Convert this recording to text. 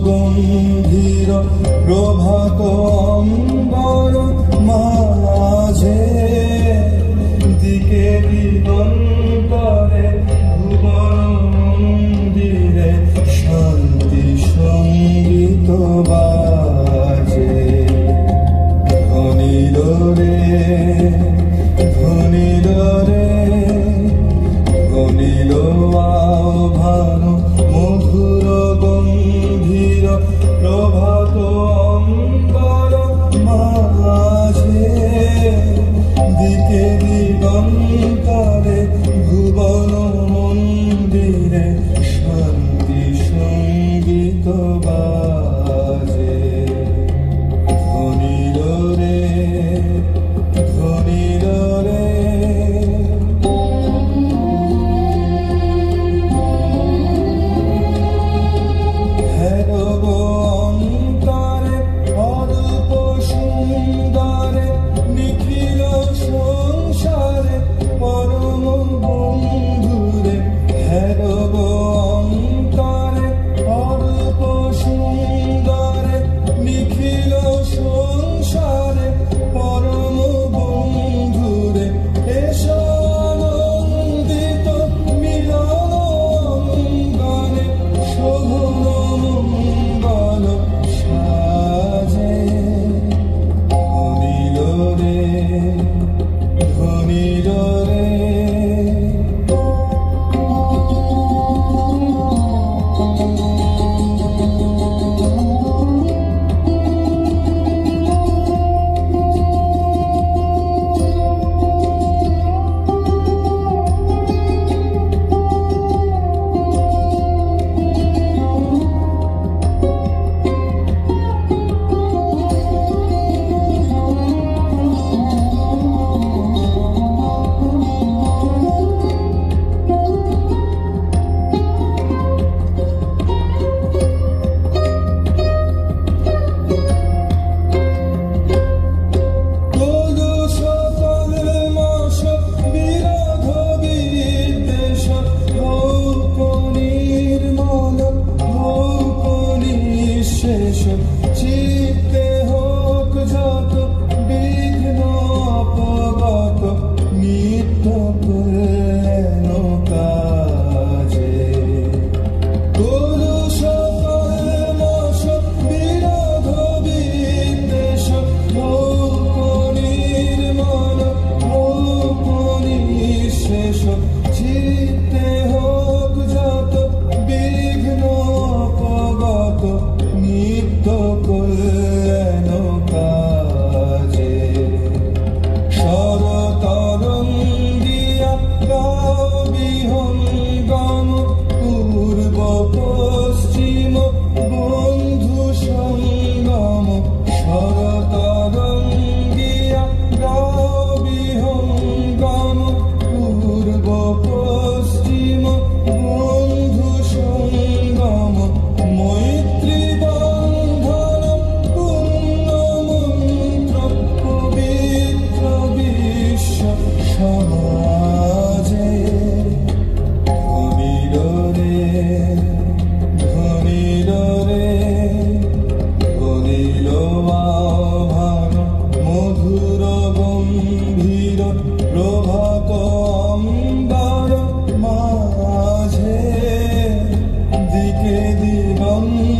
গম্ভীর প্রভাত অম্বর মাঝে দিকে দিগন্তরে ভুবন মন্দিরে শান্তি সঙ্গীত বাজে। ধ্বনিল রে ধ্বনিল রে ধ্বনিল আহ্বান মধুর গম্ভীর প্রভাত অম্বর মাঝে দিকে দিগন্তরে ভুবন মন্দিরে শান্তি সঙ্গীত বাজে। ধ্বনিল রে ধ্বনিল রে চিত্তে হোক যত বিঘ্ন অপগত নিত্য কল্যাণ কাজে। কলুষ কল্মষ বিরোধ বিদ্বেষ হোক নির্মল হোক নিঃশেষ চিত্তে হোক যত বিঘ্ন অপগত নিত্য কল্যাণ কাজে। শরতরঙ্গিয়া গাও বিহঙ্গম পূর্ব পশ্চিম বন্ধু সঙ্গম। শরতরঙ্গিয়া গাও বিহঙ্গম পূর্ব পশ্চিম বন্ধু সঙ্গম। মৈত্রী বন্ধন পূর্ণ মন্ত্র পবিত্র বিশ্ব সমাজে। ধ্বনিল রে ধ্বনিল রে ধ্বনিল আহ্বান মধুর গম্ভীর প্রভাত অম্বর মাঝে দিকে দিগন্ত